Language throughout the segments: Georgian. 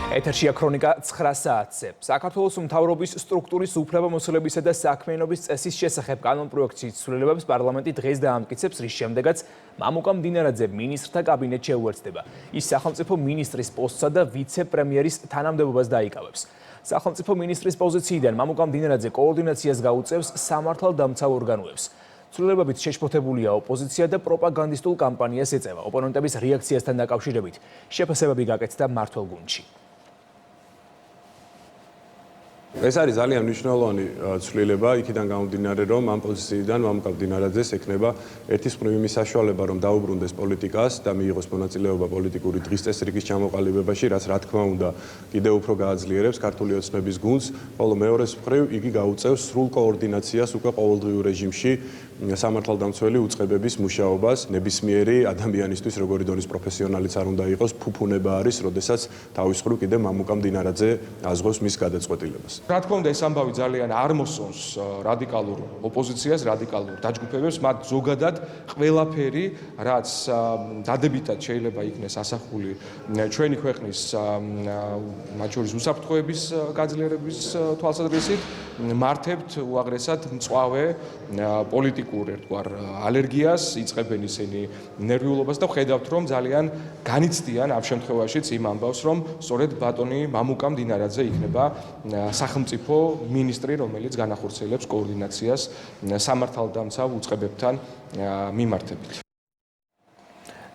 ეთერშია ქრონიკა 9 საათზე. საქართველოს მთავრობის სტრუქტურის უფლებამოსილებისა და საქმიანობის წესის შესახებ კანონპროექტის ცვლილებებს პარლამენტი დღეს დაამტკიცებს, რის შემდეგაც მამუკა მდინარაძე მინისტრთა კაბინეტში ეუერთდება. ის სახელმწიფო მინისტრის პოსტსა და ვიცე-პრემიერის თანამდებობას დაიკავებს. სახელმწიფო მინისტრის პოზიციიდან მამუკა მდინარაძე კოორდინაციას გაუწევს სამართალდამცავ ორგანოებს. ცვლილებებით შეშფოთებულია ოპოზიცია და პროპაგანდისტულ კამპანიას ეწევა. ოპონენტების რეაქციასთან დაკავშირებით შეფასებები გაკეთდა მმართველ გუნდში. ეს არის ძალიან მნიშვნელოვანი ცვლილება, იქიდან გამომდინარე, რომ ამ პოზიციიდან მამუკა მდინარაძეს ექნება ერთის მხრივ იმის საშუალება, რომ დაუბრუნდეს პოლიტიკას და მიიღოს მონაწილეობა პოლიტიკური დღის წესრიგის ჩამოყალიბებაში, რაც რა თქმა უნდა კიდევ უფრო გააძლიერებს ქართული ოცნების გუნდს, ხოლო მეორეს მხრივ იგი გაუწევს სრულ კოორდინაციას უკვე ყოველდღიურ რეჟიმში სამართალდამცველი უწყებების მუშაობას, ნებისმიერი ადამიანისთვის, როგორი დონის პროფესიონალიც არ უნდა იყოს, ფუფუნება არის, როდესაც თავის მხრივ კიდევ მამუკა მდინარაძე აზღავს მის გადაწყვეტილებას. რა თქმა უნდა, ეს ამბავი ძალიან არ მოსწონს რადიკალურ ოპოზიციას, რადიკალურ დაჯგუფებებს, მათ ზოგადად ყველაფერი, რაც დადებითად შეიძლება იქნეს ასახული ჩვენი ქვეყნის მათ შორის უსაფრთხოების გაძლიერების თვალსაზრისით, მართებთ უაღრესად მწვავე პოლიტიკურ ერთგვარ ალერგიას, იწყებენ ისინი ნერვიულობას და ხედავთ, რომ ძალიან განიცდიან ამ შემთხვევაშიც იმ ამბავს, რომ სწორედ ბატონი მამუკა მდინარაძე იქნება სახელმწიფო მინისტრი, რომელიც განახორციელებს კოორდინაციას სამართალდამცავ უწყებებთან მიმართებით.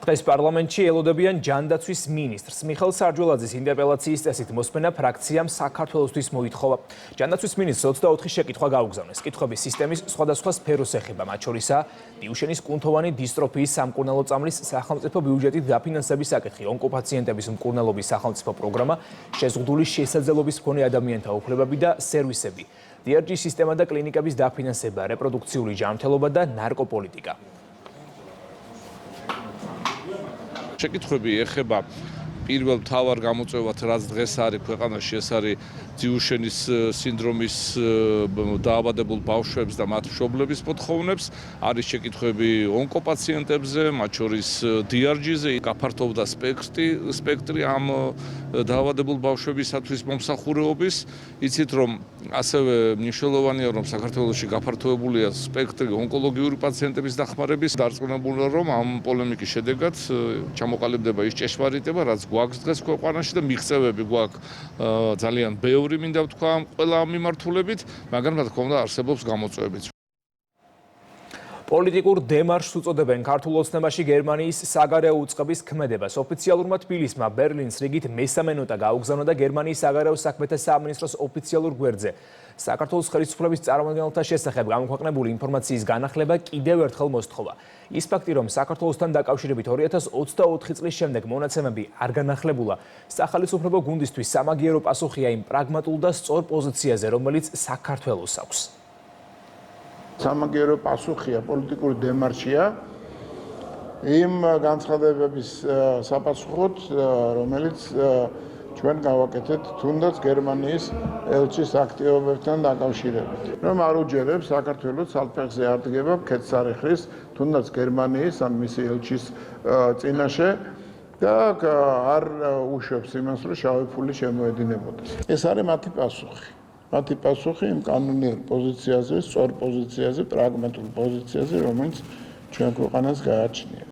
დღეს პარლამენტში ელოდებიან ჯანდაცვის მინისტრს. მიხეილ სარჯველაძის ინტერპელაციის წესით მოსმენა ფრაქციამ საქართველოსთვის მოითხოვა. ჯანდაცვის მინისტრს 24 შეკითხვა გაუგზავნეს. კითხვების სისტემის სხვადასხვა სფეროს ეხება, მათ შორისაა დიუშენის კუნთოვანი დისტროფიის სამკურნალო წამლის სახელმწიფო ბიუჯეტით დაფინანსების საკითხი, ონკოპაციენტების მკურნალობის სახელმწიფო პროგრამა, შეზღუდული შესაძლებლობის მქონე ადამიანთა უფლებები და სერვისები, DRG სისტემა და კლინიკების დაფინანსება, რეპროდუქციული ჯანმრთელობა და ნარკოპოლიტიკა. შეკითხვები ეხება პირველ მთავარ გამოწვევად, რაც დღეს არის ქვეყანაში, ეს არის დიუშენის სინდრომის დაავადებულ ბავშვებს და მათ მშობლების მოთხოვნებს, არის შეკითხვები ონკოპაციენტებზე, მათ შორის DRG-ზე, გაფართოვდა სპექტრი ამ დაავადებულ ბავშვებისათვის მომსახურეობის. იცით, რომ ასევე მნიშვნელოვანია, რომ საქართველოში გაფართოებულია სპექტრი ონკოლოგიური პაციენტების დახმარების, დარწმუნებულია, რომ ამ პოლემიკის შედეგად ჩამოყალიბდება ის ჭეშმარიტება, რაც გვაქვს დღეს ქვეყანაში და მიღწევები გვაქვს ძალიან ბევრი, მინდა ვთქვა, ყველა მიმართულებით, მაგრამ რა თქმა უნდა არსებობს გამოწვევებიც. პოლიტიკურ დემარშს უწოდებენ ქართულ ოცნებაში გერმანიის საგარეო უწყების ქმედებას. ოფიციალურმა თბილისმა ბერლინს რიგით მესამე ნოტა გაუგზავნა და გერმანიის საგარეო საქმეთა სამინისტროს ოფიციალურ გვერდზე საქართველოს ხელისუფლების წარმომადგენელთა შესახებ გამოქვეყნებული ინფორმაციის განახლება კიდევ ერთხელ მოსთხოვა. ის ფაქტი, რომ საქართველოსთან დაკავშირებით 2024 წლის შემდეგ მონაცემები არ განახლებულა, სახალისუფლებო გუნდისთვის სამაგიერო პასუხია იმ პრაგმატულ და სწორ პოზიციაზე, რომელიც საქართველოს აქვს. სამაგიერო პასუხია, პოლიტიკური დემარშია იმ განცხადებების საპასუხოდ, რომელიც ჩვენ გავაკეთეთ თუნდაც გერმანიის ელჩის აქტივობებთან დაკავშირებით. რომ არ უჯერებს საქართველოს ალფეხზე არ დგება ქეთსარიხრის თუნდაც გერმანიის ან მისი ელჩის წინაშე და არ უშვებს იმას, რომ შავი ფული შემოედინებოდეს. ეს არის მათი პასუხი. მათი პასუხი იმ კანონიერ პოზიციაზე, სწორ პოზიციაზე, პრაგმატულ პოზიციაზე, რომელიც ჩვენ ქვეყანას გააჩნია.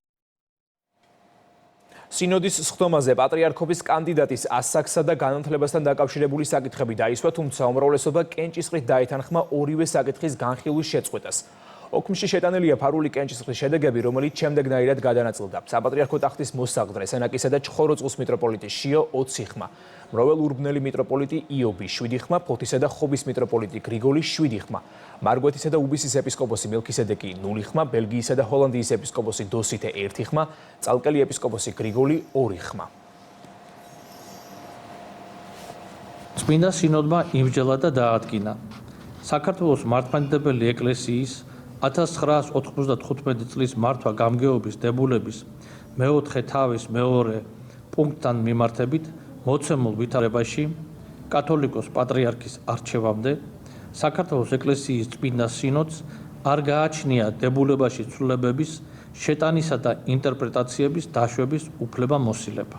სინოდის სხდომაზე პატრიარქობის კანდიდატის ასაქსა და განათლებასთან დაკავშირებული საკითხები დაისვა, თუმცა უმრავლესობა კენჭისყრით დაეთანხმა ორივე საკითხის განხილვის შეწყვეტას. ოქმში შეტანილია ფარული კენჭისყრის შედეგები, რომელიც შემდეგნაირად გადანაწილდა. საპატრიარქო ტახტის მოსაყდრე სენაკისა და ჩხოროწყუს მიტროპოლიტი შიო 20 ხმა, მროველ ურბნელი მიტროპოლიტი იობი 7 ხმა, ფოთისა და ხობის მიტროპოლიტი გრიგოლი 7 ხმა, მარგვეთისა და უბისის ეპისკოპოსი მელქისედეკი 0 ხმა, ბელგიისა და ჰოლანდიის ეპისკოპოსი დოსითე 1 ხმა, წალკელი ეპისკოპოსი გრიგოლი 2 ხმა. წმინდა სინოდმა იმსჯელა და დაადგინა საქართველოს მართლმადიდებელი ეკლესიის 1995 წლის მართვა-გამგეობის დებულების მეოთხე თავის მეორე პუნქტთან მიმართებით მოცემულ ვითარებაში კათოლიკოს პატრიარქის არჩევამდე საქართველოს ეკლესიის წმინდა სინოდს არ გააჩნია დებულებაში ცვლილებების შეტანისა და ინტერპრეტაციების დაშვების უფლება მოსილება.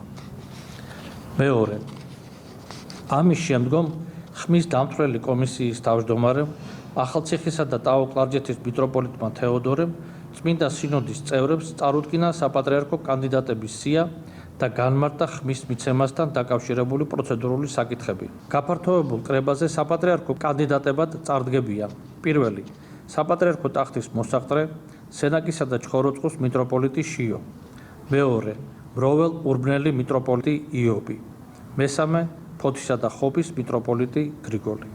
მეორე, ამის შემდგომ ხმის დამცველი კომისიის თავმჯდომარემ, ახალციხისა და ტაო-კლარჯეთის მიტროპოლიტმა თეოდორემ წმინდა სინოდის წევრებს წარუდგინა საპატრიარქო კანდიდატების სია და განმარტა ხმის მიცემასთან დაკავშირებული პროცედურული საკითხები. გაფართოებულ კრებაზე საპატრიარქო კანდიდატებად წარდგებიან: პირველი, საპატრიარქო ტახტის მოსაყდრე, სენაკისა და ჩხოროწყუს მიტროპოლიტი შიო; მეორე, მროველურბნელი მიტროპოლიტი იობი; მესამე, ფოთისა და ხობის მიტროპოლიტი გრიგოლი.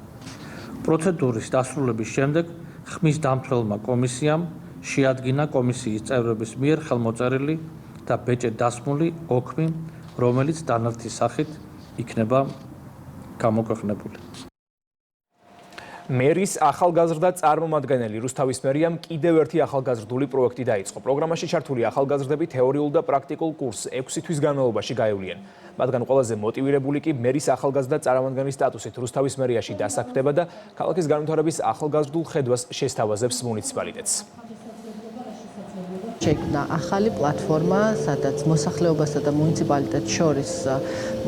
პროცედურის დასრულების შემდეგ ხმის დამცველმა კომისიამ შეადგინა კომისიის წევრების მიერ ხელმოწერილი და ბეჭედ დასმული ოქმი, რომელიც დანართის სახით იქნება გამოქვეყნებული. მერის ახალგაზრდა წარმომადგენელი რუსთავის მერიამ კიდევ ერთი ახალგაზრდული პროექტი დაიწყო. პროგრამაში ჩართული ახალგაზრდები თეორიულ და პრაქტიკულ კურსს 6 თვის განმავლობაში გაევლიან. მათგან ყველაზე მოტივირებული კი მერის ახალგაზრდა წარმომადგენლის სტატუსით რუსთავის მერიაში დასაქმდება და ქალაქის განვითარების ახალგაზრდულ ხედვას შესთავაზებს მუნიციპალიტეტს. შეიქმნა ახალი პლატფორმა, სადაც მოსახლეობასა და მუნიციპალიტეტს შორის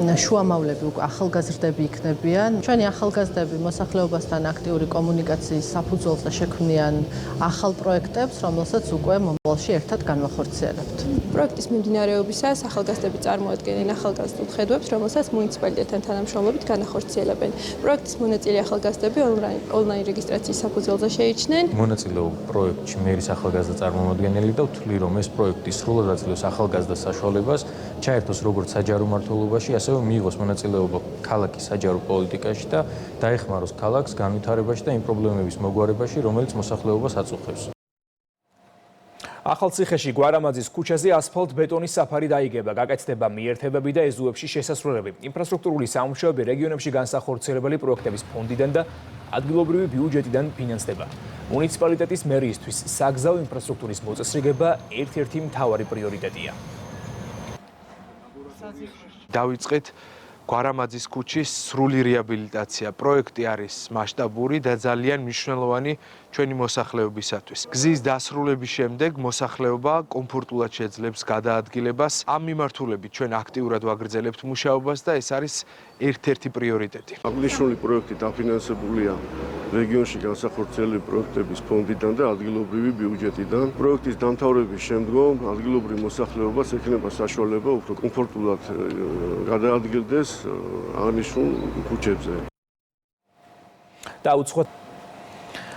შუამავლები უკვე ახალგაზრდები იქნებიან. ჩვენი ახალგაზრდები მოსახლეობასთან აქტიური კომუნიკაციის საფუძველზე შექმნიან ახალ პროექტებს, რომელსაც უკვე მომავალში ერთად განვახორციელებთ. პროექტის მიმდინარეობისას ახალგაზრდები წარმოადგენენ ახალგაზრდულ ხედვებს, რომელსაც მუნიციპალიტეტთან თანამშრომლობით განახორციელებენ. პროექტის მონაწილე ახალგაზრდები ონლაინ რეგისტრაციის საფუძველზე შეიჩნენ. მონაწილეობ პროექტში მერის ახალგაზრდა წარმომადგენელი და ვთვლი, რომ ეს პროექტი სრულად აძლევს ახალგაზრდა საშუალებას ჩაერთოს როგორც საჯარო მმართველობაში, ასევე მიიღოს მონაწილეობა ქალაქის საჯარო პოლიტიკაში და დაეხმაროს ქალაქს განვითარებაში და იმ პრობლემების მოგვარებაში, რომელიც მოსახლეობას აწუხებს. ახალციხეში გვარამაძის ქუჩაზე ასფალტ-ბეტონის საფარი დაიგება, გაკეთდება მიერთებები და ეზოებში შესასვლელები. ინფრასტრუქტურული სამუშაოები რეგიონებში განსახორციელებელი პროექტების ფონდიდან და ადგილობრივი ბიუჯეტიდან ფინანსდება. მუნიციპალიტეტის მერიისთვის საგზაო ინფრასტრუქტურის მოწესრიგება ერთ-ერთი მთავარი პრიორიტეტია. დავიწყეთ გვარამაძის ქუჩის სრული რეაბილიტაცია. პროექტი არის მასშტაბური და ძალიან მნიშვნელოვანი ჩვენი მოსახლეობისათვის. გზის დასრულების შემდეგ მოსახლეობა კომფორტულად შეძლებს გადაადგილებას. ამ მიმართულებით ჩვენ აქტიურად ვაგრძელებთ მუშაობას და ეს არის ერთ-ერთი პრიორიტეტი. აღნიშნული პროექტი დაფინანსებულია რეგიონში განსახორციელებული პროექტების ფონდიდან და ადგილობრივი ბიუჯეტიდან. პროექტის დამთავრების შემდგომ ადგილობრივ მოსახლეობას ექნება საშუალება უფრო კომფორტულად გადაადგილდეს აღნიშნულ ქუჩებზე. დაუწყოთ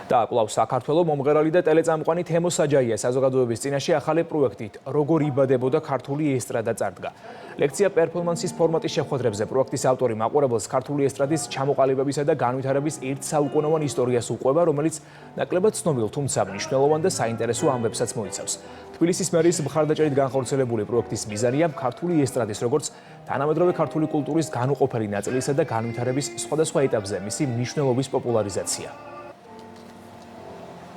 და კვლავ საქართველოს მომღერალი და ტელეწამყვანი თემო საჯაია საზოგადოების წინაშე ახალი პროექტით როგორ იბადებოდა ქართული ესტრადა წარდგა. ლექცია პერფორმანსის ფორმატის შეხვედრებზე პროექტის ავტორი მაყურებელს ქართული ესტრადის ჩამოყალიბებისა და განვითარების ერთ საუკუნოვან ისტორიას უყვება, რომელიც ნაკლებად ცნობილ, თუმცა მნიშვნელოვან და საინტერესო ამბებსაც მოიცავს. თბილისის მერის მხარდაჭერით განხორციელებული პროექტის მიზანია ქართული ესტრადის როგორც თანამედროვე ქართული კულტურის განუყოფელი ნაწილისა და განვითარების სხვადასხვა ეტაპზე მისი მნიშვნელობის პოპულარიზაცია.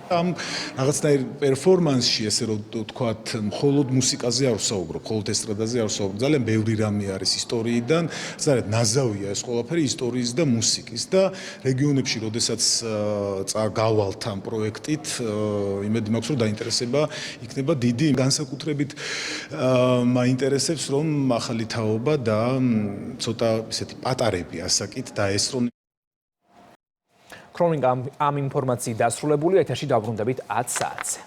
ამ რაღაცნაირ პერფორმანსში, ესე რომ ვთქვათ, მხოლოდ მუსიკაზე არ ვსაუბრობ, მხოლოდ ესტრადაზე არ ვსაუბრობ. ძალიან ბევრი რამე არის ისტორიიდან, ძალიან ნაზავია ეს ყველაფერი ისტორიის და მუსიკის და რეგიონებში, როდესაც გავალთ ამ პროექტით, იმედი მაქვს, რომ დაინტერესება იქნება დიდი. განსაკუთრებით მაინტერესებს, რომ ახალი თაობა და ცოტა ისეთი პატარები ასაკით დაესწრონ. ქრონიკა ამ ინფორმაციით დასრულებულია, ეთერში დავბრუნდებით 10 საათზე.